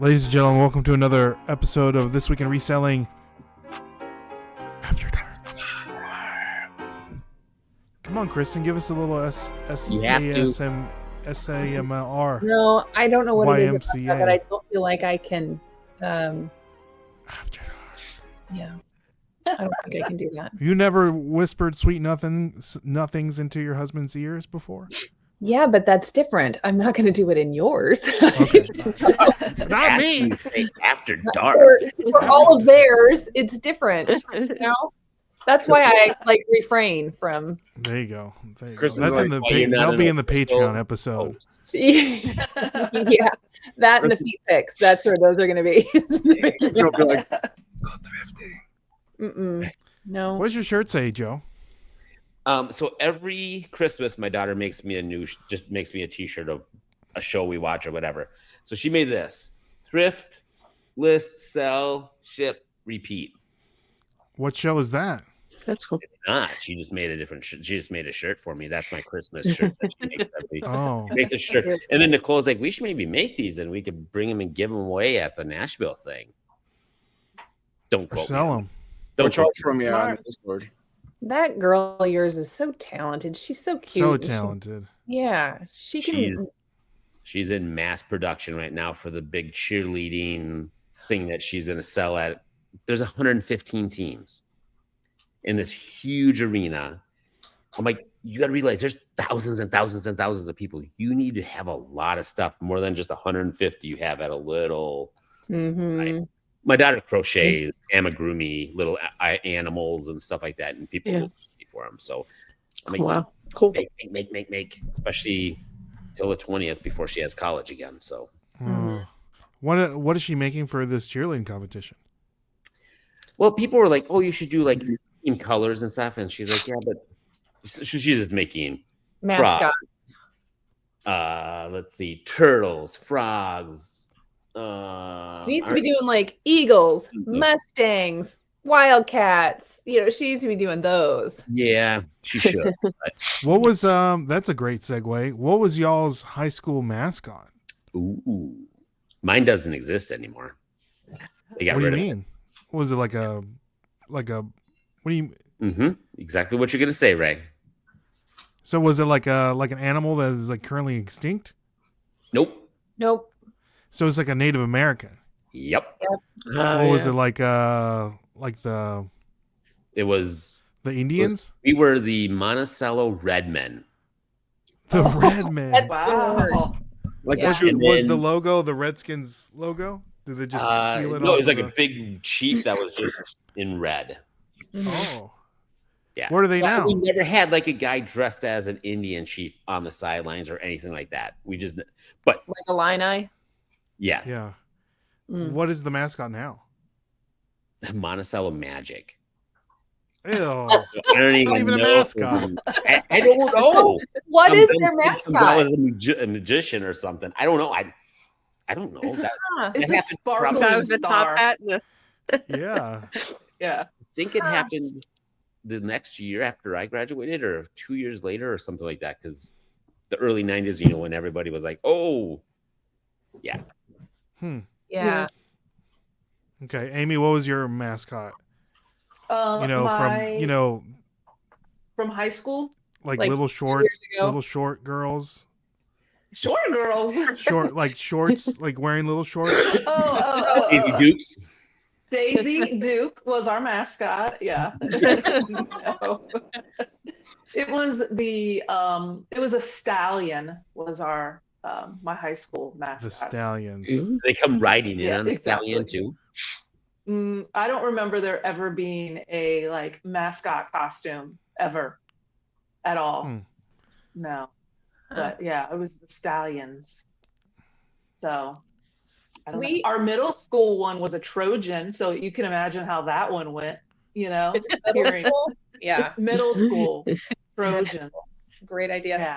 Ladies and gentlemen, welcome to another episode of This Week in Reselling After Dark. Come on, Kristen, give us a little SAMR. No, I don't know what it is about YMCA. that, but I don't feel like I can. After Dark. Yeah, I don't think I can do that. You never whispered sweet nothings into your husband's ears before? Yeah, but that's different. I'm not going to do it in yours. Okay. It's not me. After dark. For all of theirs, it's different. You know? That's why I refrain from. There you go. Kristen's That's like, in the "Why you're not that'll an be in the official Patreon episode. Yeah, that and the feet pics. That's where those are going to be. Kristen will be like, "Let's go thrifting." No. What does your shirt say, Joe? So every Christmas, my daughter makes me a T-shirt of a show we watch or whatever. So she made this: thrift, list, sell, ship, repeat. What show is that? That's cool. It's not. She just made a different. She just made a shirt for me. That's my Christmas shirt that she makes every. Oh, Makes a shirt, and then Nicole's like, "We should maybe make these, and we could bring them and give them away at the Nashville thing." Don't or quote sell me. them. Don't charge quote from me. you on Discord. That girl of yours is so talented. She's so cute. So talented. She can. She's in mass production right now for the big cheerleading thing that she's going to sell at. There's 115 teams in this huge arena. I'm like, you got to realize there's thousands and thousands and thousands of people. You need to have a lot of stuff, more than just 150 you have at a little. Mm-hmm. My daughter crochets amigurumi, little animals and stuff like that, and people will pay for them. So I'm like, Wow, cool. make, especially till the 20th before she has college again. So What is she making for this cheerleading competition? well, people were like, "Oh, you should do like team colors and stuff," and she's like, "Yeah, but she's just making Mascot. Let's see, turtles, frogs." She needs to be doing like eagles, mustangs, wildcats. She needs to be doing those. Yeah, she should. What was that's a great segue. What was y'all's high school mascot? Ooh, mine doesn't exist anymore. They got What do you rid mean? Was it like a what do you Exactly what you're gonna say, Ray. So was it like an animal that is like currently extinct? Nope. So it's like a Native American. Yep. What was it like the It was Indians? We were the Monticello Redmen. The Redmen. Wow. Like Yeah. Was the logo the Redskins logo? Did they just steal it? No, off it was like of a big chief that was just in red. Oh. Yeah. What are they now? We never had like a guy dressed as an Indian chief on the sidelines or anything like that. We just, but Like a Illini. yeah, Yeah. Mm. What is the mascot now? Monticello Magic. Ew. I don't even a know. mascot. I don't know. What Some is dumb their kid comes out mascot? as a magician or something. I don't know. I don't know. That It's happened a probably- guy with a top hat. Yeah. Yeah. I think it happened the next year after I graduated, or 2 years later, or something like that. Because the early '90s, when everybody was like, "Oh, yeah." Yeah. Okay, Amy, what was your mascot? From high school, Like Like little 2 short years ago. little short girls. short girls. Short like shorts, like wearing little shorts. Easy Dukes. Daisy Duke was our mascot. Yeah. No. It was a stallion was our my high school mascot. The Stallions. They come riding in Yeah, on the exactly. stallion too. I don't remember there ever being a like mascot costume ever at all. No. But yeah, it was the stallions. So I don't know. Our middle school one was a Trojan, so you can imagine how that one went, hearing Yeah. middle school Trojan. Great idea. Yeah.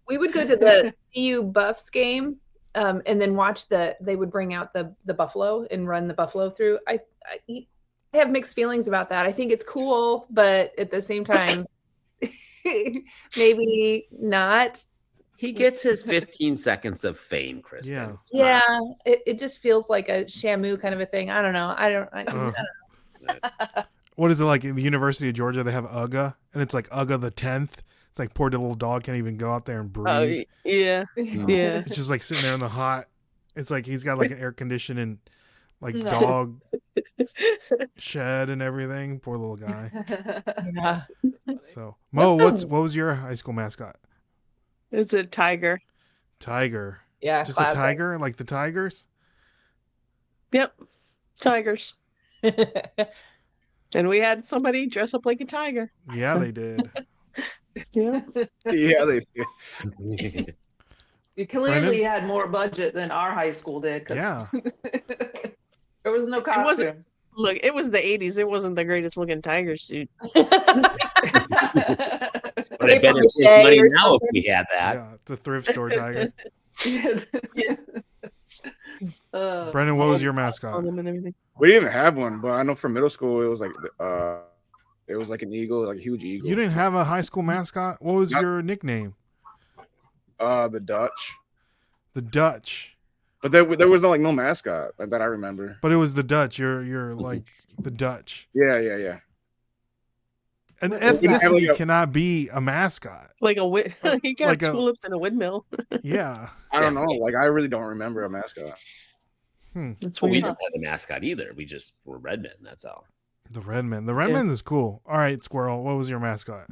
We would go to the CU Buffs game, and then watch they would bring out the buffalo and run the buffalo through. I have mixed feelings about that. I think it's cool, but at the same time, maybe not. He gets his 15 seconds of fame, Kristen. Yeah. Come on. Yeah, it just feels like a Shamu kind of a thing. I don't know. I don't What is it like in the University of Georgia? They have Uga, and it's like Uga the 10th. It's like poor little dog can't even go out there and breathe. Yeah. Yeah. It's just like sitting there in the hot. It's like he's got like an air conditioning, like No. dog shed and everything. Poor little guy. Yeah. So Mo, What's the- what was your high school mascot? It's a tiger. Tiger. Yeah. Just a classic. tiger, like the Tigers. Yep. Tigers. And we had somebody dress up like a tiger. Yeah, they did. Yeah. Yeah, they did. You clearly Brendan? had more budget than our high school did. 'cause Yeah. there was no wasn't- costume. Look, it was the 80s. It wasn't the greatest looking tiger suit. But I bet it's Paper-mache money or now if something. we had that. Yeah, it's a thrift store tiger. Uh, Brendan, what was your On mascot? them and everything. We didn't have one, but I know from middle school it was like an eagle, like a huge eagle. You didn't have a high school mascot? What was Yep. your nickname? The Dutch, The Dutch. but there was no mascot that I remember. But it was the Dutch. You're like the Dutch. Yeah, yeah, yeah. An We didn't have, like, ethnicity a- cannot be a mascot. Like you got Like a- tulips and a windmill. Yeah. I don't know. Like I really don't remember a mascot. That's Well, we weird. didn't have the mascot either. We just were Redmen. That's all. The Redman. The Redman is cool. All right, Squirrel. What was your mascot?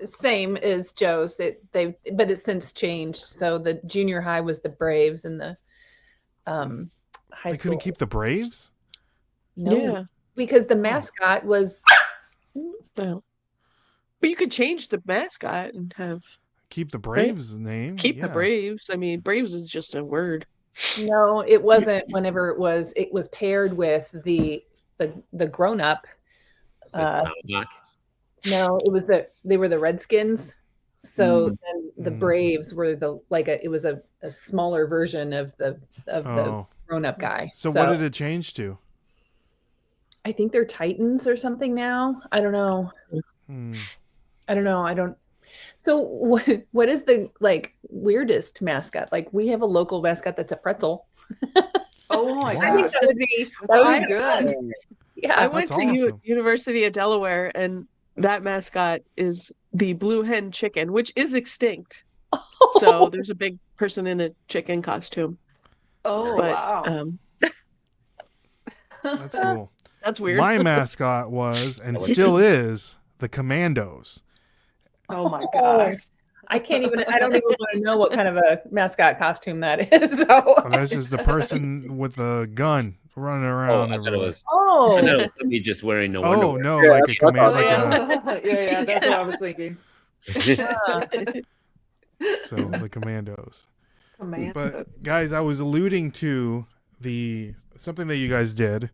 Same as Joe's. But it's since changed. So the junior high was the Braves, and the high They school. couldn't keep the Braves? No, Yeah. because the mascot was Well, but you could change the mascot and have Keep the Braves name. keep the Yeah. Braves. I mean, Braves is just a word. no. It wasn't. Whenever it was paired with the grown up. Like Tomahawk. No, it was they were the Redskins. So then the Mm. Braves were it was a smaller version of the Oh. grown up guy. So what did it change to? I think they're Titans or something now. I don't know. Hmm. I don't. So what is the weirdest mascot? Like we have a local mascot that's a pretzel. oh my Wow. I think gosh. that would be That's fun. good. Yeah. I went that's to awesome. University of Delaware, and that mascot is the blue hen chicken, which is extinct. So there's a big person in a chicken costume. Oh But wow. That's cool. That's weird. My mascot was and still is the Commandos. Oh my gosh. I don't even want to know what kind of a mascot costume that is. So And that's just the person with the gun running Oh, around. I thought it everywhere. was. I thought it was somebody just wearing no Oh underwear. no, Yeah, like a that's what I command, thought. like a, yeah, that's what I was thinking. so the Commandos. Command. But guys, I was alluding to something that you guys did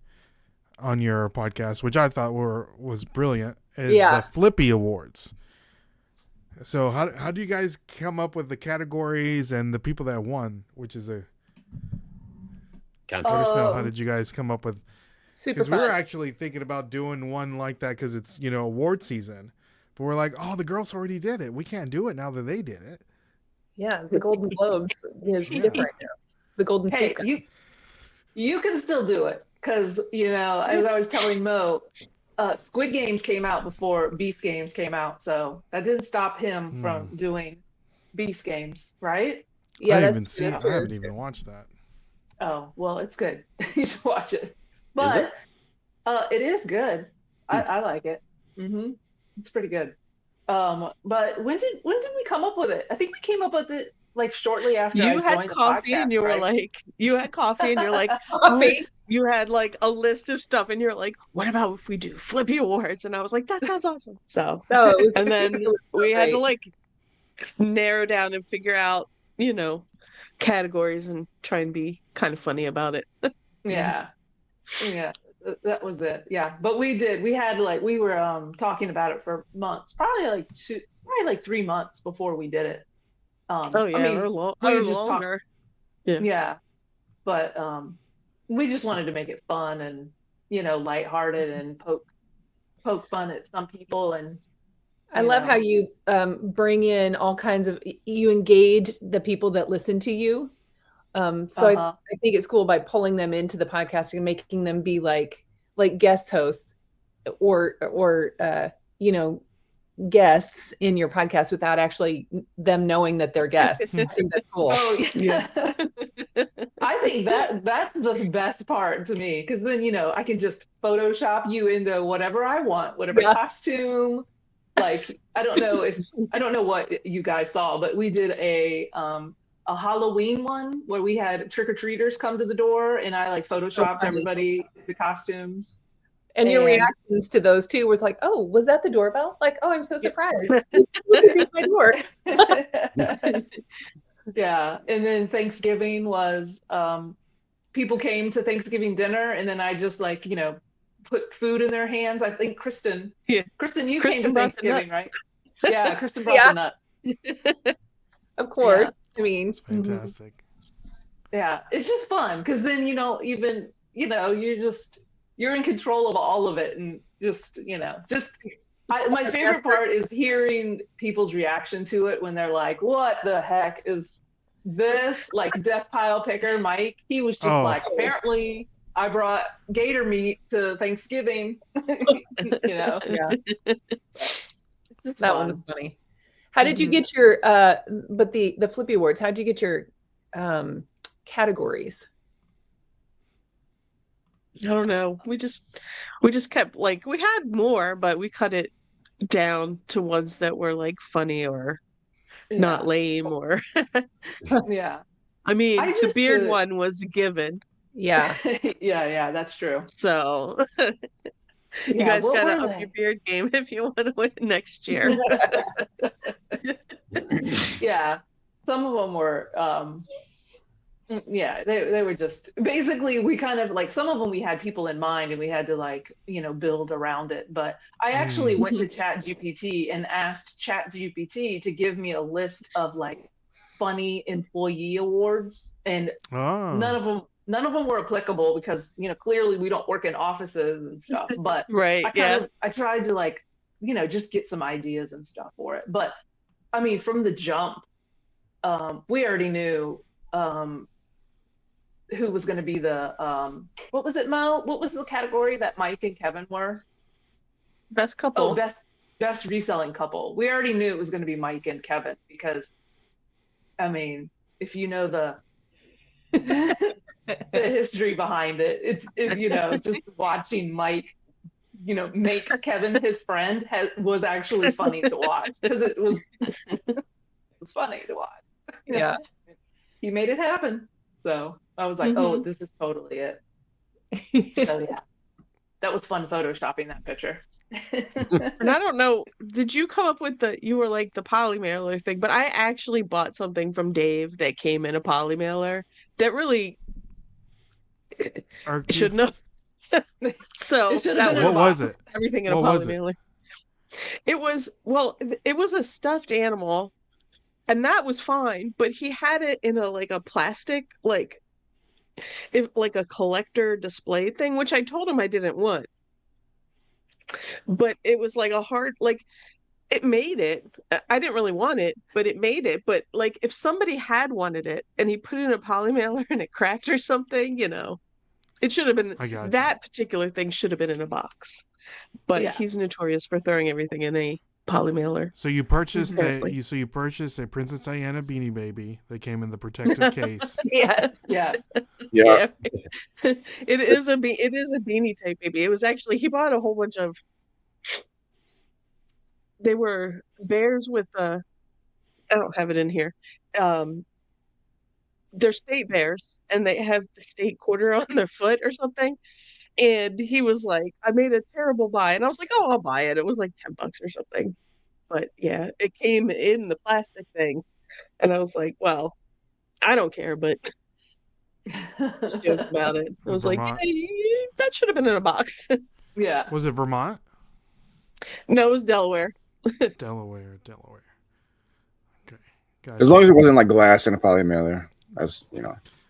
on your podcast, which I thought was brilliant, is Yeah. the Flippy Awards. So how do you guys come up with the categories and the people that won? Which is let us know, how did you guys come up with? super Because we fun. were actually thinking about doing one like that because it's award season, but we're like, oh, the girls already did it. We can't do it now that they did it. Yeah, the Golden Globes is Yeah. different now. The Golden Hey, Tape. you can still do it because as I was telling Mo, Squid Games came out before Beast Games came out, so that didn't stop him from doing Beast Games, right? Yeah, I that's haven't seen. I haven't even watched that. Oh well, it's good. You should watch it. But it? it is good. I like it. It's pretty good. But when did we come up with it? I think we came up with it like shortly after I You had joined the coffee podcast, and you were right? like, you had coffee and you're like, Coffee. you had like a list of stuff and you're like, what about if we do Flippy Awards? And I was like, that sounds awesome. So, No, it was. and then it was so we had to great. like narrow down and figure out, categories and try and be kind of funny about it. Yeah. Yeah. That was it. Yeah. But we were talking about it for months, probably like 3 months before we did it. Oh yeah, I mean, or we or just talk- longer. yeah. But we just wanted to make it fun and lighthearted and poke fun at some people and I love how you bring in all kinds of, you engage the people that listen to you. So I think it's cool by pulling them into the podcast and making them be like guest hosts or guests in your podcast without actually them knowing that they're guests. I think that's cool. Oh yeah. I think that's the best part to me, because then I can just Photoshop you into whatever I want, whatever costume. Like I don't know what you guys saw, but we did a Halloween one where we had trick-or-treaters come to the door, and I like Photoshopped everybody the costumes. And your reactions to those two was like, oh, was that the doorbell? Like, oh, I'm so surprised. Who could be at my door? Yeah. And then Thanksgiving was people came to Thanksgiving dinner, and then I just put food in their hands. I think Kristen, you came to Thanksgiving, right? Yeah, Kristen brought the nuts. Of course. Yeah. I mean, it's fantastic. Yeah, it's just fun because then you're in control of all of it, and my favorite part is hearing people's reaction to it when they're like, "What the heck is this?" Like Death Pile Picker Mike, he was just like, "Apparently, I brought gator meat to Thanksgiving." Yeah. It's just that fun. one was funny. How did you get your but the Flippy Awards? How did you get your categories? I don't know. We just kept we had more, but we cut it down to ones that were like funny or not lame or yeah. I mean, the beard one was a given. Yeah. yeah, that's true. So you guys gotta up your beard game if you want to win next year. Yeah. Some of them were they were just basically, we kind of some of them we had people in mind and we had to build around it. But I actually went to ChatGPT and asked ChatGPT to give me a list of funny employee awards, and none of them were applicable because clearly we don't work in offices and stuff. But right, I tried to just get some ideas and stuff for it. But I mean, from the jump, we already knew who was going to be the what was it, Mo? What was the category that Mike and Kevin were? Best couple. Oh, best reselling couple. We already knew it was going to be Mike and Kevin because, I mean, if you know the history behind it, it's just watching Mike make Kevin his friend was actually funny to watch, because it was funny to watch. Yeah. He made it happen. So I was like, oh, this is totally it. So yeah, that was fun photoshopping that picture. And I don't know, did you come up with you were like the poly mailer thing, but I actually bought something from Dave that came in a poly mailer that really shouldn't have. So what was it? Everything in a poly mailer. It was a stuffed animal, and that was fine, but he had it in a plastic like a collector display thing, which I told him I didn't want. But it was a hard it made it. I didn't really want it, but it made it. But if somebody had wanted it and he put it in a poly mailer and it cracked or something, it should have been that particular thing should have been in a box. But he's notorious for throwing everything in a poly mailer. So you purchased you purchased a Princess Diana Beanie Baby that came in the protective case. Yes. Yeah. Yeah. It is a beanie type baby. It was actually, he bought a whole bunch of, they were bears with I don't have it in here. They're state bears and they have the state quarter on their foot or something. And he was like, I made a terrible buy. And I was like, oh, I'll buy it. It was like $10 or something. But yeah, it came in the plastic thing. And I was like, well, I don't care, but just joked about it. I was Vermont. like, hey, that should have been in a box. Yeah. Was it Vermont? No, it was Delaware. Delaware. Okay. As long as it wasn't glass in a poly mailer. That's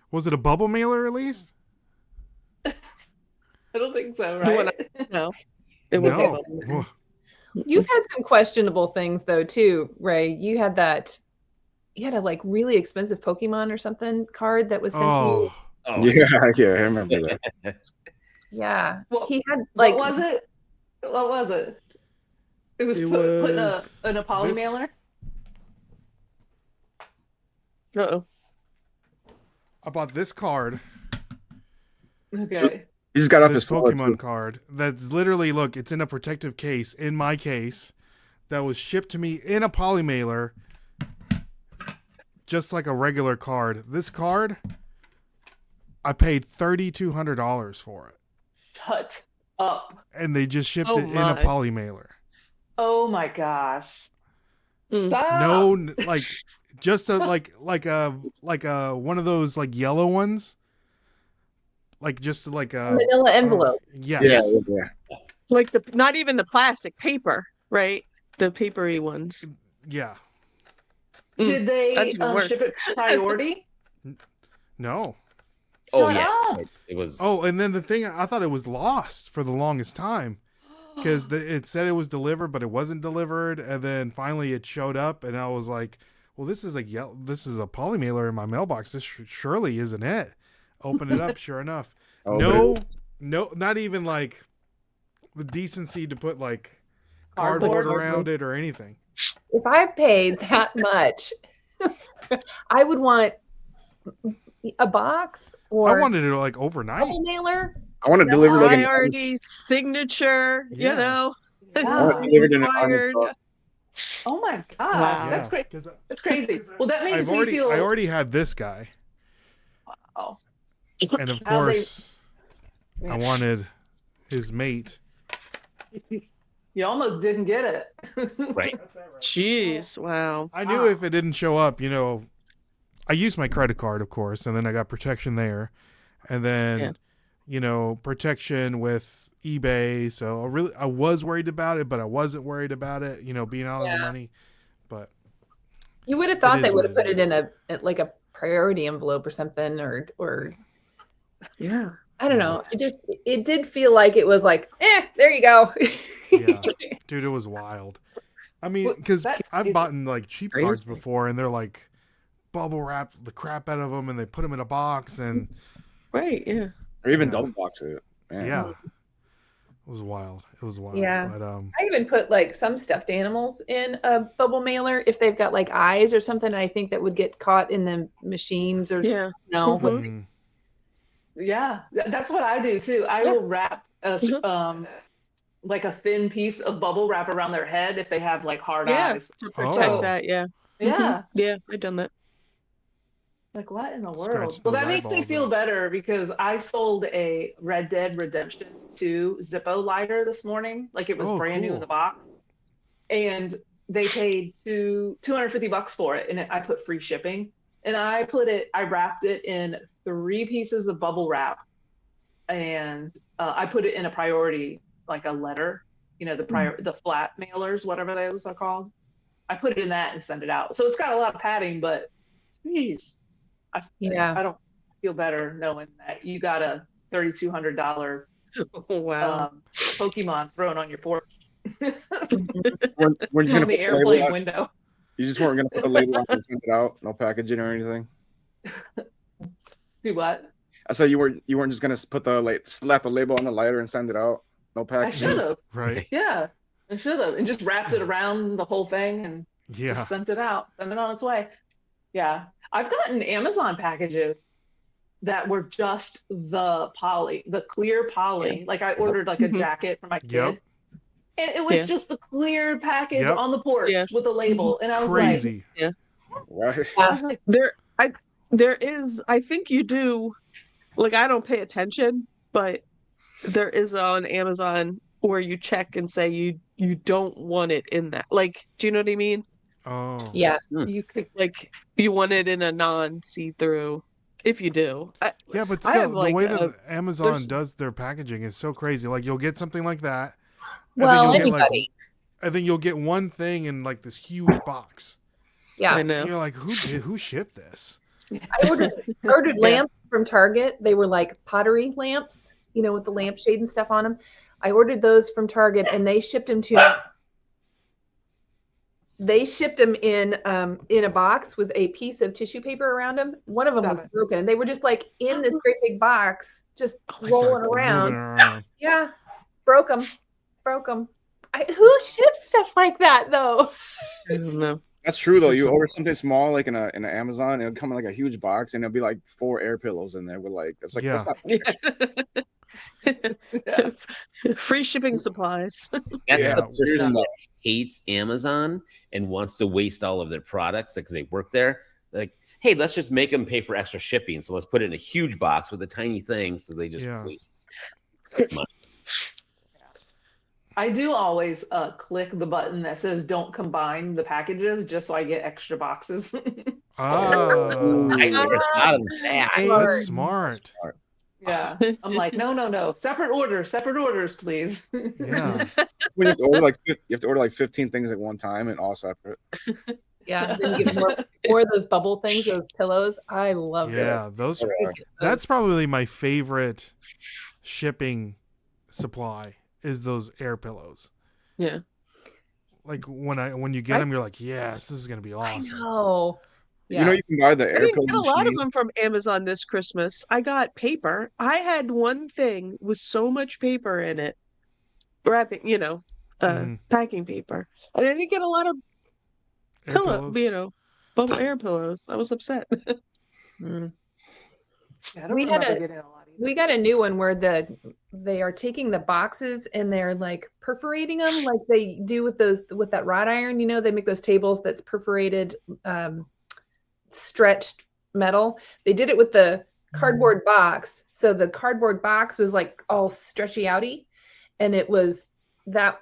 Was it a bubble mailer at least? I don't think so, right? No. It wasn't. You've had some questionable things though too, Ray. You had a like really expensive Pokemon or something card that was sent to you. Oh, Yeah, yeah, I remember that. Yeah. Well, He had like what was it? What was it? It was put in a poly mailer. Uh-oh. I bought this card. Okay. He just got off This his floor, Pokemon too. card that's literally, look, it's in a protective case in my case that was shipped to me in a poly mailer, just like a regular card. This card, I paid $3,200 for it, Shut up. and they just shipped Oh it in a my. poly mailer. Oh my gosh. Mm. Stop. No, like just a like a one of those like yellow ones, like just like a manila envelope. Yes. Yeah. Like not even the plastic paper, right? The papery ones. Yeah. Did they That's even worse. ship it priority? No. Oh Shut yeah, up. it was. Oh, and then the thing, I thought it was lost for the longest time because it said it was delivered, but it wasn't delivered. And then finally it showed up, and I was like, well, this is this is a poly mailer in my mailbox. This surely isn't it. Open it up. Sure enough. Oh, No, not even like the decency to put like Cardboard? cardboard around it or anything. If I paid that much, I would want a box or I wanted it like overnight. double mailer. I want to deliver like an Priority signature, Yeah. you know. I Yeah. want it delivered in an Required. onion Oh my god. Wow. That's great. 'Cause That's crazy. Well, that makes me feel. I already had this guy, Oh. and of How they- course, I wanted his mate. You almost didn't get it. Right. Jeez, wow. I knew if it didn't show up, I used my credit card, of course, and then I got protection there, and then, protection with eBay. So I was worried about it, but I wasn't worried about it, being out of the money. But You would have thought is they would what have put it it in a priority envelope or something, or Yeah. I don't know. It did feel like it was like, there you go. yeah, dude, it was wild. I mean, Well, because that's I've crazy. bought like cheap Crazy. cards before, and they're like bubble wrap the crap out of them, and they put them in a box, and Right, yeah. or even Yeah. double box it. Man. yeah, it was wild. It was wild. Yeah. But I even put like some stuffed animals in a bubble mailer if they've got like eyes or something. I think that would get caught in the machines or Yeah. no. Mhm. Yeah, that's what I do too. I will wrap like a thin piece of bubble wrap around their head if they have like hard Yeah. eyes. To protect Oh. that, yeah. Yeah. Yeah, I've done that. Like what in the Scratch world? those Well, that makes me eyeballs feel out. better because I sold a Red Dead Redemption 2 Zippo lighter this morning. Like it was Oh, brand new cool. in the box. And they paid $250 for it. And I put free shipping. And I wrapped it in 3 pieces of bubble wrap. And I put it in a priority, like a letter, the flat mailers, whatever those are called. I put it in that and send it out. So it's got a lot of padding, but geez. I don't feel better knowing that you got a $3,200 Wow. Pokemon thrown on your porch We're just from gonna the put the label airplane on. window. You just weren't gonna put the label on and send it out, no packaging or anything. Do what? I said you weren't just gonna put slap the label on the lighter and send it out, no I packaging. should have. right. Yeah, I should have, and just wrapped it around the whole thing and Yeah. just sent it out, sent it on its way. Yeah, I've gotten Amazon packages that were just the clear poly. Yeah. Like I ordered like a Mhm. jacket for my kid. Yep. And it was Yeah. just the clear package Yep. on the porch Yeah. with a label. And I was Crazy. Right. like, There is, I think you do, like, I don't pay attention, but there is on Amazon where you check and say you don't want it in that. Like, do you know what I mean? Oh. Yeah. you could. Like, you want it in a non-see-through, if you do. Yeah, but I still, have, like, the way that Amazon there's- does their packaging is so crazy. Like, you'll get something like that, and Well, then you'll get anybody. and then you'll get one thing in like this huge box. Yeah. I And know. you're like, who shipped this? I ordered lamps from Target. They were like pottery lamps, with the lampshade and stuff on them. I ordered those from Target and they shipped them to me They shipped them in a box with a piece of tissue paper around them. One of them was broken, and they were just like in this great big box, just rolling around. Yeah, broke them. Who ships stuff like that though? I don't know. That's true though. You order something small like in an Amazon, and it'll come in like a huge box, and it'll be like 4 air pillows in there with like that's like that's not free shipping supplies. That's the person that hates Amazon and wants to waste all of their products because they work there. Like, hey, let's just make them pay for extra shipping. So let's put it in a huge box with a tiny thing, so they just waste money. I do always click the button that says "Don't combine the packages" just so I get extra boxes. I never thought of that. That's smart. Yeah, I'm like, no, separate orders, please. Yeah. When you have to order like 15 things at one time and all separate. Yeah, then you get more of those bubble things, those pillows. I love those. That's probably my favorite shipping supply is those air pillows. Yeah. Like when you get them, you're like, yes, this is gonna be awesome. I know. Yeah. You know, you can buy the air pillow. I didn't get a lot of them from Amazon this Christmas. I got paper. I had one thing with so much paper in it, wrapping, packing paper. And I didn't get a lot of bubble air pillows. I was upset. We got a new one where they are taking the boxes and they're like perforating them like they do with that wrought iron. You know, they make those tables that's perforated, stretched metal. They did it with the cardboard box. So the cardboard box was like all stretchy outy, and it was that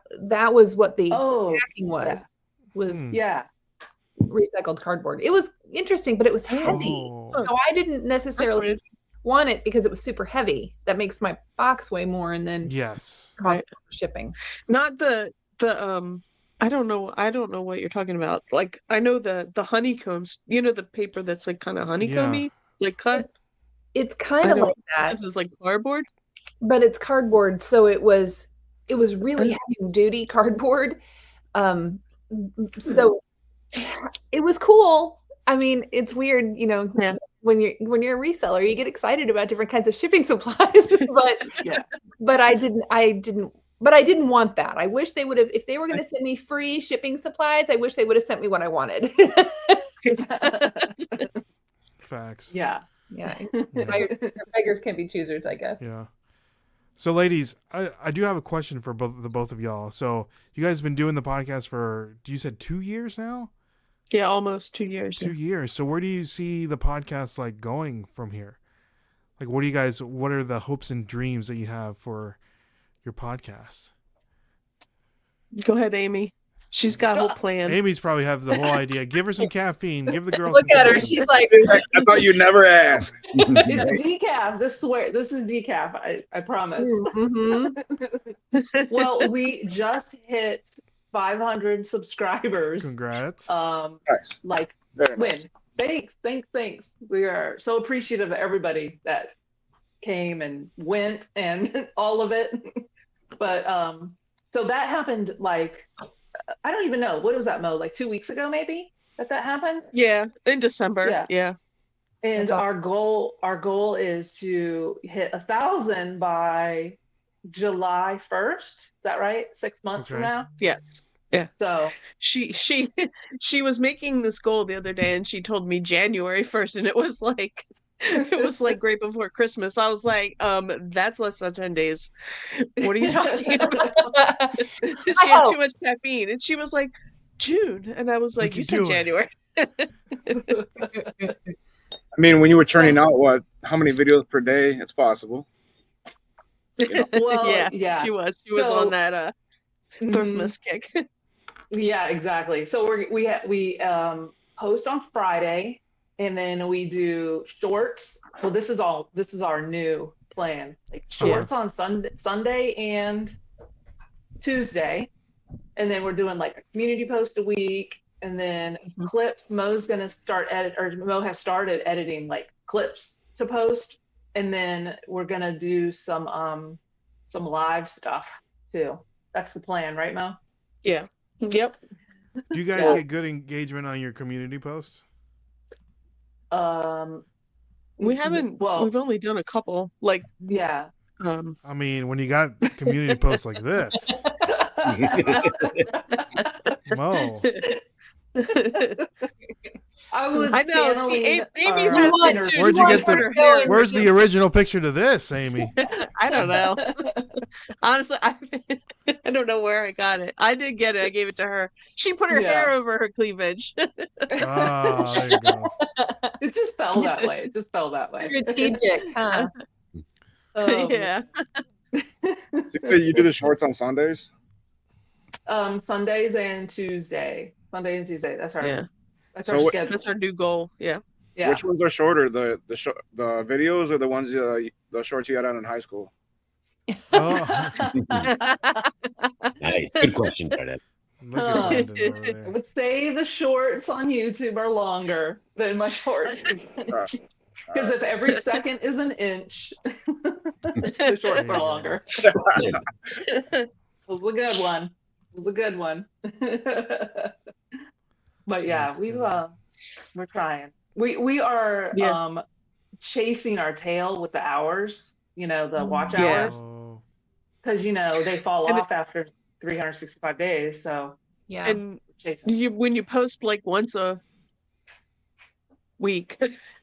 was what the packing was recycled cardboard. It was interesting, but it was heavy. So I didn't necessarily want it because it was super heavy. That makes my box weigh more, and then cost shipping. Not the I don't know what you're talking about. Like, I know the honeycombs, the paper that's like kind of honeycomby, like cut. It's kind of like that. This is like cardboard, but it's cardboard, so it was really heavy duty cardboard. So it was cool. I mean, it's weird, when you're a reseller, you get excited about different kinds of shipping supplies, but I didn't want that. I wish they would have, if they were going to send me free shipping supplies, I wish they would have sent me what I wanted. Facts. Yeah. Beggars can't be choosers, I guess. Yeah. So, ladies, I do have a question for both of y'all. So, you guys have been doing the podcast for, you said 2 years now? Yeah, almost 2 years. 2 years. So, where do you see the podcast like going from here? Like, what are the hopes and dreams that you have for your podcast? Go ahead, Amy. She's got a whole plan. Amy's probably has the whole idea. Give her some caffeine. Give the girl. Look some at her. caffeine. She's like, I thought you'd never ask. It's decaf. This is decaf. I promise. Mm-hmm. Well, we just hit 500 subscribers. Congrats. Nice. Like, nice. Thanks. We are so appreciative of everybody that came and went and all of it. But so that happened like, I don't even know. What was that, Mo? Like 2 weeks ago, maybe that happened? Yeah, in December. Yeah. And our goal is to hit 1,000 by July 1st. Is that right? 6 months from now? Yes. Yeah. So she was making this goal the other day, and she told me January 1st, and it was like right before Christmas. I was like, that's less than 10 days. What are you talking about? She had too much caffeine, and she was like, June, and I was like, you said January. I mean, when you were churning out how many videos per day? It's possible. Well, yeah, she was on that Thriftmas kick. Yeah, exactly. So we post on Friday, and then we do shorts. Well, this is our new plan. Like shorts on Sunday and Tuesday, and then we're doing like a community post a week, and then clips. Mo has started editing like clips to post, and then we're gonna do some live stuff too. That's the plan, right, Mo? Yeah. Yep. Do you guys Yeah. get good engagement on your community posts? We haven't. Well, We've only done a couple. Like, yeah. I mean, when you got community posts like this, Mo. I was I know. channeling Amy our has it inner too. Where'd She you get put the- her hair. Where's the original picture to this, Amy? I don't know. Honestly, I don't know where I got it. I did get it. I gave it to her. She put her hair over her cleavage. Ah, there you go. It just fell that way. It just fell that way. Strategic, huh? Yeah. So you do the shorts on Sundays? Sundays and Tuesday. Sunday and Tuesday. That's our Yeah. that's our So schedule. That's our new goal. Yeah. Yeah. Which ones are shorter, the videos or the ones the shorts you had on in high school? Oh, Nice. Good question, Brendan. look at Brandon over I there. would say the shorts on YouTube are longer than my shorts. Because if every second is an inch, the shorts are longer. It was a good one. It was a good one. But yeah, That's good. we're trying. We are Yeah. chasing our tail with the hours, the watch Yeah. hours, Oh, because they fall And off after 365 days. So Yeah. And we're chasing. when you post like once a week,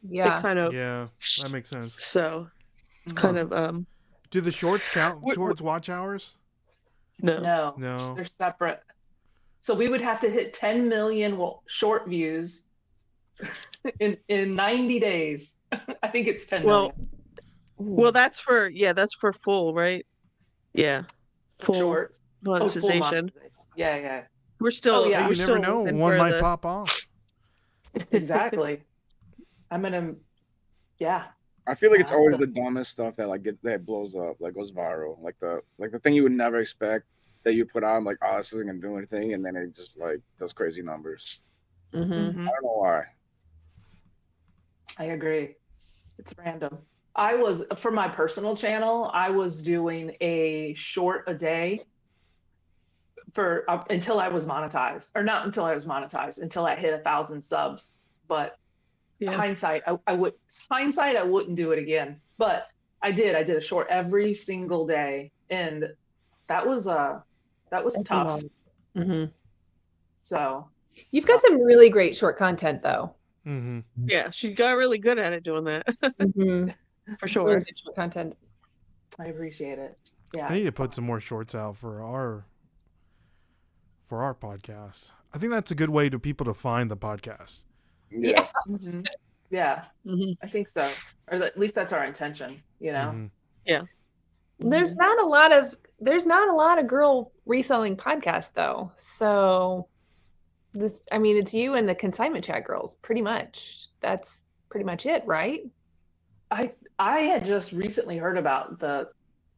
Yeah. it kind of yeah, that makes sense. so it's kind of Do the shorts count Wh- wh- towards watch hours? no. No. They're separate. So we would have to hit 10 million short views in 90 days. I think it's 10 Well, million. that's for full, right? Yeah. Full Shorts. Full monetization. Yeah. We're still Oh, yeah. You we're never still know. looking One for might the- pop off. Exactly. Yeah. I feel like it's always the dumbest stuff that blows up, like goes viral, like the thing you would never expect that you put out. I'm like, oh, this isn't gonna do anything, and then it just like does crazy numbers. Mm-hmm. I don't know why. I agree. It's random. For my personal channel, I was doing a short a day for until I was monetized, or not until I was monetized, until I hit 1,000 subs. But hindsight, I wouldn't do it again. But I did a short every single day, and that was tough. Mm-hmm. So You've got some really great short content, though. Mm-hmm. Yeah, she got really good at it doing that. Mm-hmm. For sure. Really good short content. I appreciate it. Yeah. I need to put some more shorts out for our podcast. I think that's a good way to people to find the podcast. Yeah. Mm-hmm. Yeah, Mm-hmm. I think so. Or at least that's our intention, Mhm. There's not a lot of girl reselling podcasts, though. So it's you and the consignment chat girls, pretty much. That's pretty much it, right? I had just recently heard about the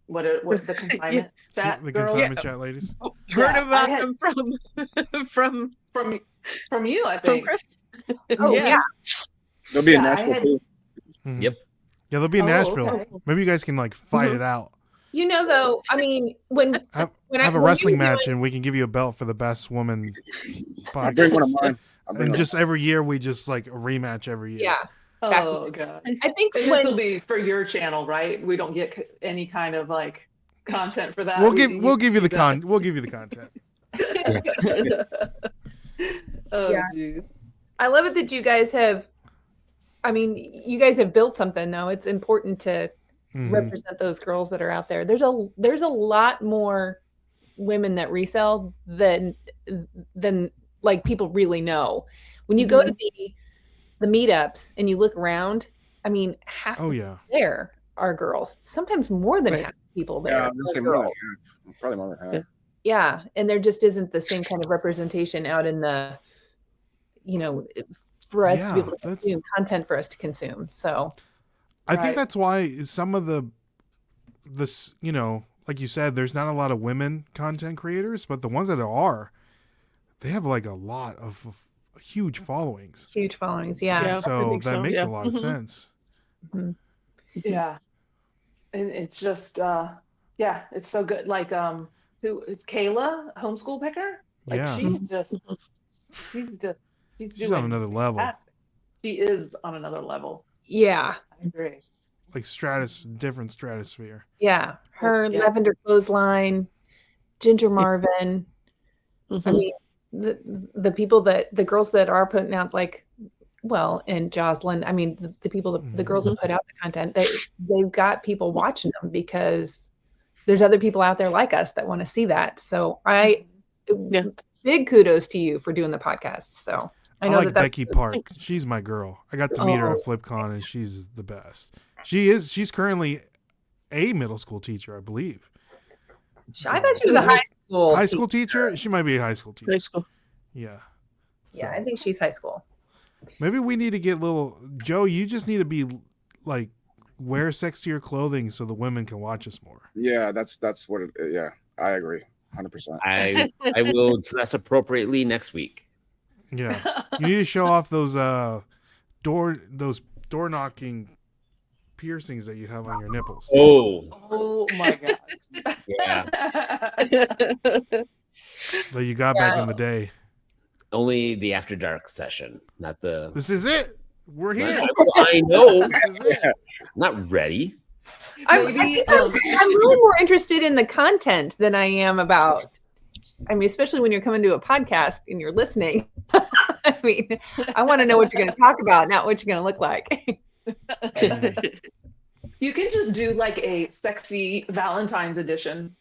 consignment chat The girls. consignment chat ladies. Heard Yeah, about I had- them from from you, I from think. Chris. Oh yeah. There'll be a Yeah, I Nashville had- too. Mhm. Yep. Yeah, they'll be in Oh, Nashville. okay. Maybe you guys can like fight Mhm. it out. Though, when Have when a when wrestling you were match, and we can give you a belt for the best woman. I'll bring one of podcast. mine. I'll bring And one. just every year, we just like a rematch every year. yeah, Oh god. I think And this will be for your channel, right? We don't get any kind of like content for that. we'll give you the that. we'll give you the content. Oh, Yeah. geez. I love it that you guys have. You guys have built something. Though it's important to Mhm. represent those girls that are out there. There's a lot more women that resell than like people really know. When you go to the meetups and you look around, half Oh of yeah. there are girls. Sometimes more than Right. half the people Yeah, there. I was gonna say are more than girls. half. Probably more than half. Yeah, and there just isn't the same kind of representation out in the, for us to be Yeah, able to that's- consume content for us to consume. So I think Right. that's why some of this, like you said, there's not a lot of women content creators, but the ones that are, they have like a lot of huge followings. huge followings. Yeah. Yeah. I So think that so, makes yeah. a lot of Mhm. sense. Yeah. And it's just it's so good. Like who is Kayla, homeschool picker? Like Yeah. she's just she's She's on another level. fantastic. She is on another level. Yeah. I agree. Like different stratosphere. Yeah. Her Yeah. Lavender Clothesline, Ginger Marvin. I mean, the people the girls that are putting out, like, well, and Jocelyn, I mean, the people, the girls that put out the content, they've got people watching them because there's other people out there like us that want to see that. So big kudos to you for doing the podcast. So I know like Becky Park. She's my girl. I got to meet her at FlipCon, and she's the best. She's currently a middle school teacher, I believe. I thought she was a high school teacher. She might be a high school teacher. High school. Yeah. Yeah, I think she's high school. Maybe we need to get Joe. You just need to be like wear sexier clothing so the women can watch us more. Yeah, that's what it. Yeah, I agree, 100%. I will dress appropriately next week. Yeah, you need to show off those door knocking piercings that you have on your nipples. Oh my god. Yeah. That you got back in the day. Only the after dark session, not the. This is it. We're here. I know. This is it. Not ready. I'm really more interested in the content than I am about. I mean, especially when you're coming to a podcast and you're listening. I mean, I want to know what you're going to talk about, not what you're going to look like. You can just do like a sexy Valentine's edition,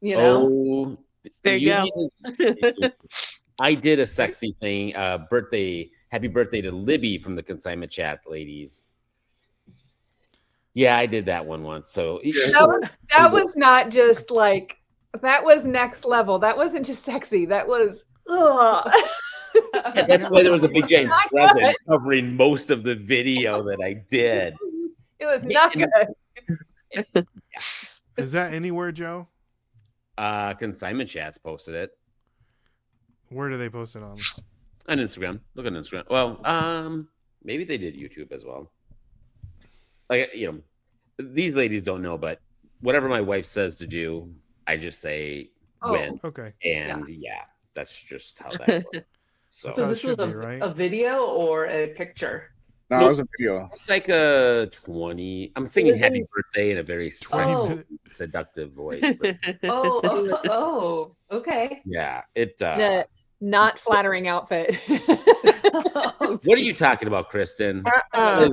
you know? Oh, there you go. I did a sexy thing. Happy birthday to Libby from the consignment chat, ladies. Yeah, I did that one once. So that was not just like, that was next level. That wasn't just sexy. That was, ugh. Yeah, that's why there was a big giant present covering most of the video that I did. It was not good. Is that anywhere, Joe? Consignment chats posted it. Where do they post it on? On Instagram. Look on Instagram. Well, maybe they did YouTube as well. Like, these ladies don't know, but whatever my wife says to do, I just say when. Okay. And that's just how that works. So this was a video or a picture? No, it was a video. It's like a 20. I'm singing happy birthday in a very seductive voice. But... okay. Yeah, it. Not flattering outfit. What are you talking about, Kristen? No.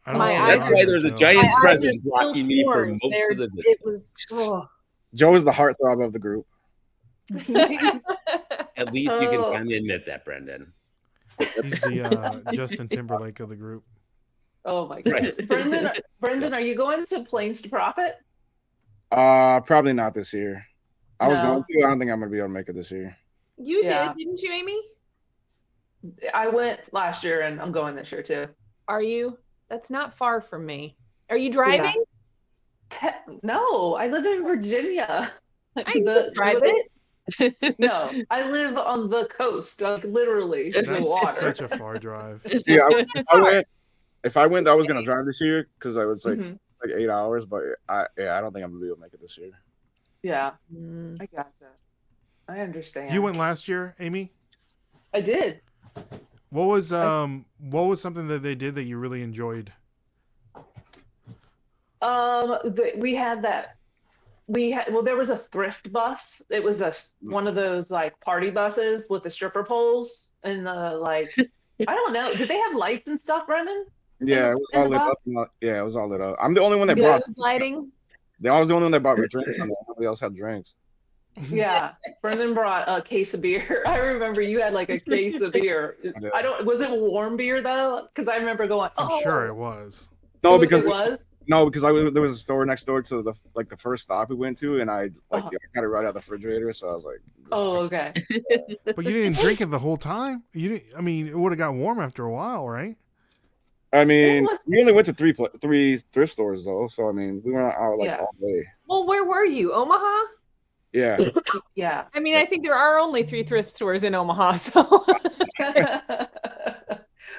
That's why there's a giant present blocking me for most of the day. It was. Joe is the heartthrob of the group. At least you can finally admit that, Brendan. He's the Justin Timberlake of the group. Oh my goodness. Brendan, are you going to Planes to Profit? Probably not this year. I was going to. I don't think I'm going to be able to make it this year. You did, didn't you, Amy? I went last year, and I'm going this year too. Are you? That's not far from me. Are you driving? Yeah. No, I live in Virginia. I can drive it. No, I live on the coast, like literally the water. Such a far drive. Yeah, if I went, I was gonna drive this year because I was like 8 hours, but I don't think I'm gonna be able to make it this year. Yeah, I got that. I understand. You went last year, Amy? I did. What was something that they did that you really enjoyed? We had that. There was a thrift bus. It was one of those like party buses with the stripper poles and the like. I don't know. Did they have lights and stuff, Brendan? Yeah, it was all lit up. Yeah, it was all lit up. I'm the only one that brought lighting. I was the only one that brought me drinks. Nobody else had drinks. Yeah, Brendan brought a case of beer. I remember you had like a case of beer. Was it warm beer though? Because I remember going. I'm sure it was. No, because it was. No, because there was a store next door to the first stop we went to, and I got it right out of the refrigerator. So I was like, okay. But you didn't drink it the whole time. You didn't. I mean, it would have got warm after a while, right? I mean, we only went to three thrift stores though, so I mean, we went out all day. Well, where were you? Omaha? Yeah. Yeah. I mean, I think there are only 3 thrift stores in Omaha, so.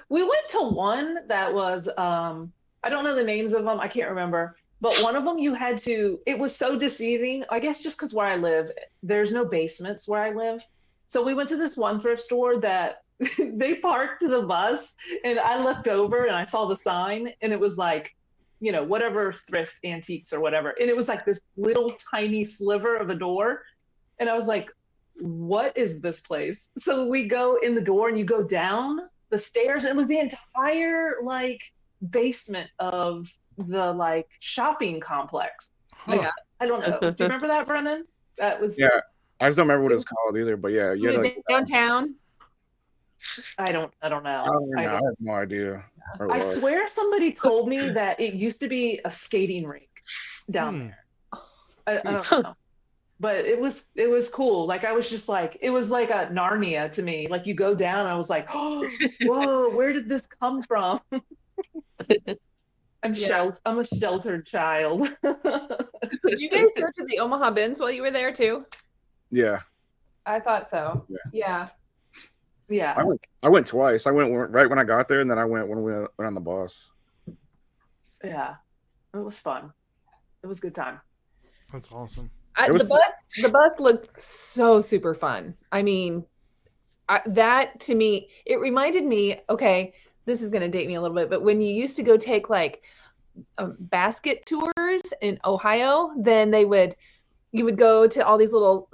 We went to one that was I don't know the names of them. I can't remember. But one of them it was so deceiving. I guess just because where I live, there's no basements where I live. So we went to this one thrift store that they parked the bus, and I looked over and I saw the sign, and it was like, you know, whatever thrift antiques or whatever. And it was like this little tiny sliver of a door. And I was like, what is this place? So we go in the door and you go down the stairs, and it was the entire like basement of the like shopping complex. Like, I don't know. Do you remember that, Brennan? That was I just don't remember what it's called either. But yeah, you had like downtown. I don't know. I have no idea. I swear somebody told me that it used to be a skating rink down there. I don't know. But it was cool. Like I was just like, it was like a Narnia to me. Like you go down, I was like, oh, whoa, where did this come from? I'm a sheltered child. Did you guys go to the Omaha Bins while you were there too? Yeah. I thought so. Yeah. I went twice. I went right when I got there, and then I went when we went on the bus. Yeah, it was fun. It was a good time. That's awesome. The bus looked so super fun. I mean, that to me, it reminded me. Okay, this is going to date me a little bit, but when you used to go take like basket tours in Ohio, then you would go to all these little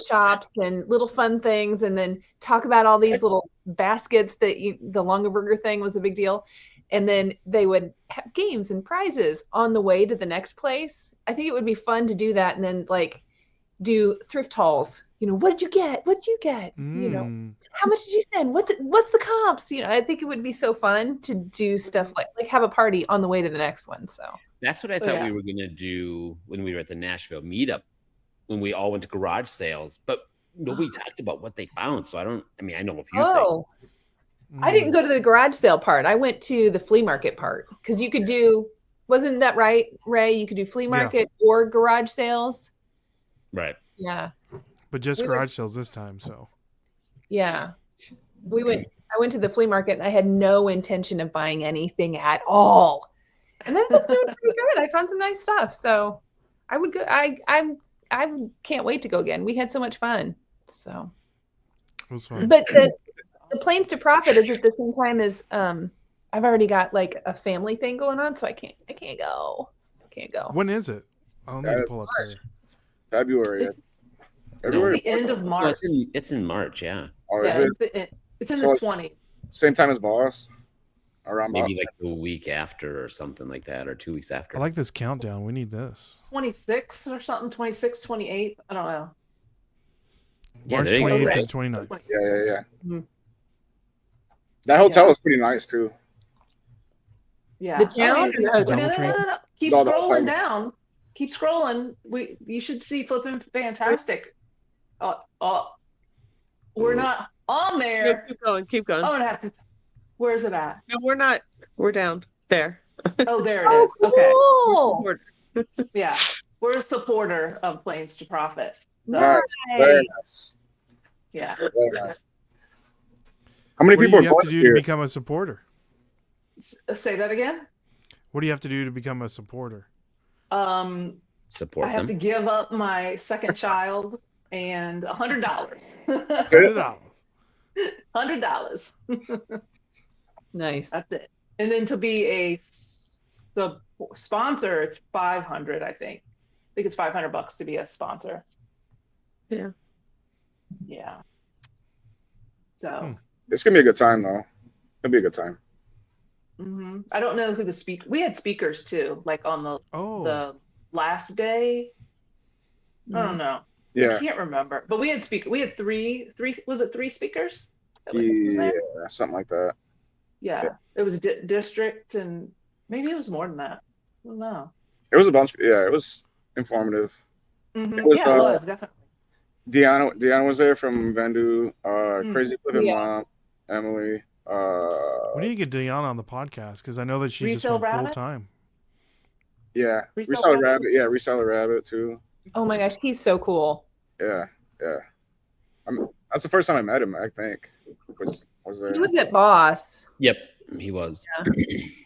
shops and little fun things, and then talk about all these little baskets that the Longaberger thing was a big deal. And then they would have games and prizes on the way to the next place. I think it would be fun to do that. And then like do thrift hauls, you know, what did you get? What did you get? You know, how much did you spend? What's the comps? You know, I think it would be so fun to do stuff like have a party on the way to the next one. So that's what I thought we were going to do when we were at the Nashville meetup, when we all went to garage sales, but nobody talked about what they found. So I know a few things. I didn't go to the garage sale part. I went to the flea market part because you could do, wasn't that right, Ray? You could do flea market or garage sales. Right. Yeah. But just garage sales this time. So. Yeah. I went to the flea market and I had no intention of buying anything at all. And then it was doing pretty good. I found some nice stuff. So I would go. I can't wait to go again. We had so much fun. So. It was fun. But the Planes to Profit is at the same time as I've already got like a family thing going on, so I can't go. When is it? I'll need to pull up there. February. It's the end of March. It's in March, yeah. Or yeah, is it's in the 20s. Same time as Boss? Around maybe Boss. like the week after or something like that, or 2 weeks after. I like this countdown. We need this. 26 or something, 26, 28. I don't know. Yeah, March 28th and 29th. Yeah. Mm-hmm. That hotel was pretty nice too. Yeah. The town? No. Keep scrolling down. Keep scrolling. You should see Flippin' Fantastic. We're not on there. No, keep going. I'm gonna have to. Where's it at? No, we're not. We're down there. Oh, there it is. Cool. Okay. Yeah, we're a supporter of Planes to Profit. So, Nice. Very nice. yeah. Very nice. How many What people do you have to do to become a supporter? Say that again. What do you have to do to become a supporter? Support I have them. to give up my second child and $100. $100. $100. Nice. That's it. And then to be the sponsor, it's $500. I think it's $500 to be a sponsor. Yeah. So it's gonna be a good time though. It'll be a good time. mm-hmm. I don't know who the speaker. We had speakers too, like on the last day. I don't know. Yeah. I can't remember. But we had We had three. Was it three speakers? Yeah, something like that. Yeah. It was district, and maybe it was more than that. I don't know. It was a bunch. Yeah, it was informative. Mm-hmm. It was, it was definitely. Deanna was there from Vendu. Crazy Flippin' Mom, Emily. We need to get Deanna on the podcast because I know that she just went full time. Yeah, Reseller Rabbit. Yeah, Reseller Rabbit too. Oh my gosh, he's so cool. Yeah. That's the first time I met him. I think was there. He was at Boss. Yep, he was. Yeah.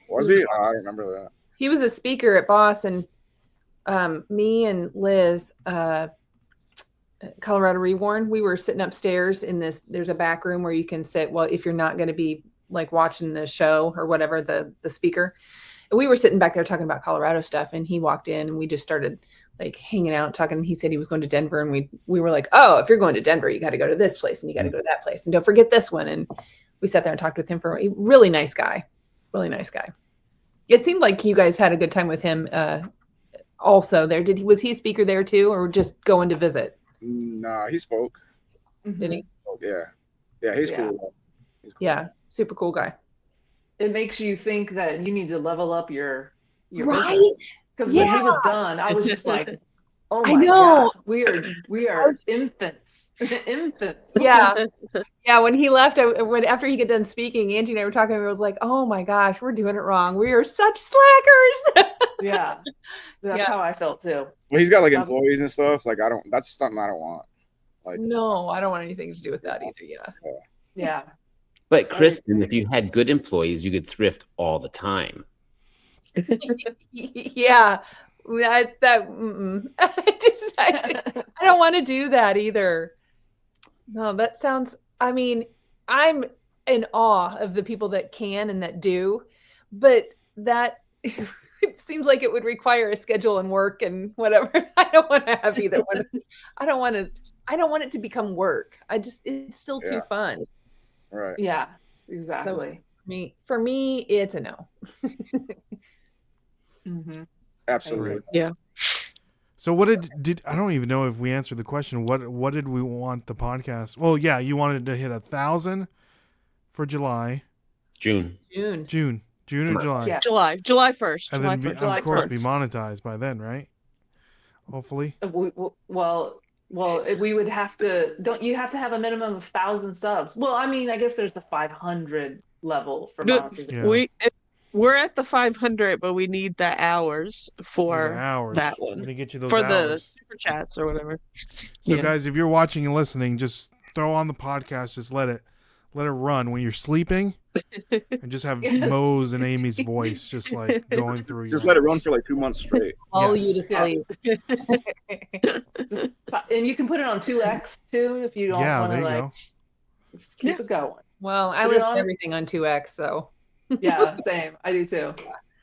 Was he? I don't remember that. He was a speaker at Boss, and me and Liz Colorado Reborn. We were sitting upstairs in this. There's a back room where you can sit. Well, if you're not going to be like watching the show or whatever, the speaker. And we were sitting back there talking about Colorado stuff, and he walked in, and we just started like hanging out, talking. He said he was going to Denver, and we were like, oh, if you're going to Denver, you got to go to this place, and you got to go to that place, and don't forget this one. And we sat there and talked with him for a really nice guy. Really nice guy. It seemed like you guys had a good time with him. Also, there was he a speaker there too, or just going to visit? Nah, he spoke. Did he? Yeah, he's cool. He's cool. Yeah, super cool guy. It makes you think that you need to level up your right. Because when he was done, I was just like, oh my I know. gosh, we are infants. Infants. Yeah. Yeah, when he left, after he got done speaking, Angie and I were talking, and I was like, oh my gosh, we're doing it wrong. We are such slackers. Yeah. That's how I felt too. Well, he's got like employees and stuff. Like that's something I don't want. Like, no, I don't want anything to do with that either. Yeah. Yeah. But Kristen, if you had good employees, you could thrift all the time. Yeah. I don't want to do that either. No, that sounds, I mean, I'm in awe of the people that can and that do, but that it seems like it would require a schedule and work and whatever. I don't want to have either one. I don't want it to become work. It's still too fun. Right. Yeah, exactly. So for me, it's a no. Mm-hmm. Absolutely. Yeah. So what did I don't even know if we answered the question. What did we want the podcast? Well, yeah, you wanted to hit 1,000 for July. June or July. Yeah. July 1st. And July then 1st. of course be monetized by then, right? Hopefully. Well, we would have to. Don't you have to have a minimum of 1,000 subs? Well, I mean, I guess there's the 500 level for monetization. Yeah. We're at the 500, but we need the hours for that We're one. gonna get you those For hours. the super chats or whatever. So guys, if you're watching and listening, just throw on the podcast. Just let it run when you're sleeping, and just have Mo's and Amy's voice just like going through. Just let it run for like 2 months straight. All you to sleep. And you can put it on 2x too if you don't want to like just keep it going. Well, I listen to everything on 2x, so. Yeah, same. I do too.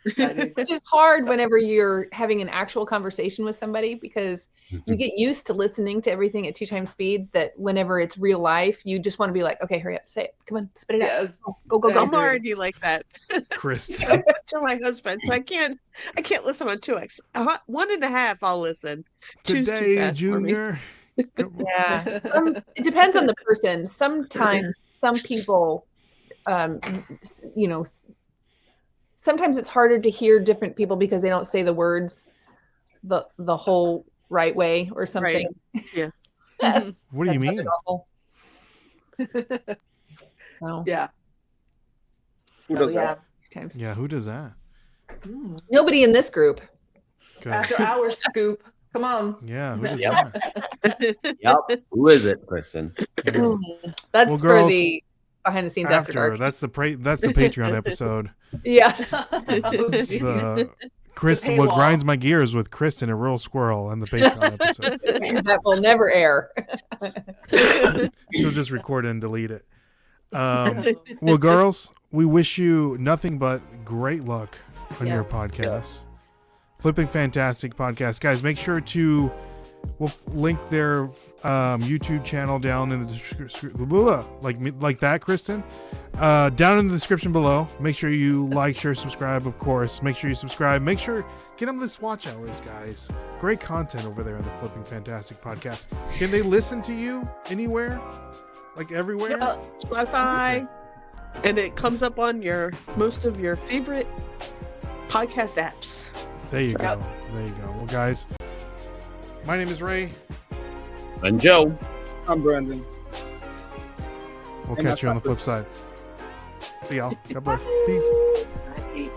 Which is hard whenever you're having an actual conversation with somebody, because you get used to listening to everything at 2 times speed, that whenever it's real life, you just want to be like, okay, hurry up, say it. Come on, spit it out. Go. I'm already like that. Chris. To my husband, so I can't listen on 2x. 1.5 I'll listen. Today, Junior. Yeah. It depends on the person. Sometimes some people sometimes it's harder to hear different people because they don't say the words the whole right way or something. Right. Yeah. What do you mean? So yeah. Who does that? Yeah, who does that? Nobody in this group. Good. After hours scoop. Come on. Yeah, who does that? Yep. Who is it, Kristen? That's girls, for the behind the scenes after dark. That's the Patreon episode. Yeah. What grinds my gears with Kristen and Rural Squirrel on the Patreon episode. That will never air. She'll just record it and delete it. Well, girls, we wish you nothing but great luck on your podcast. Flipping Fantastic Podcast. Guys, make sure to we'll link their YouTube channel down in the description, like that, Kristen. Down in the description below. Make sure you like, share, subscribe, of course. Make sure you subscribe. Make sure, get them this watch hours, guys. Great content over there on the Flipping Fantastic Podcast. Can they listen to you anywhere? Like everywhere? Yeah, Spotify. Okay. And it comes up on most of your favorite podcast apps. There you go. There you go. Well, guys, my name is Ray. I'm Joe. I'm Brandon. We'll catch you on the flip side. See y'all. God bless. Peace.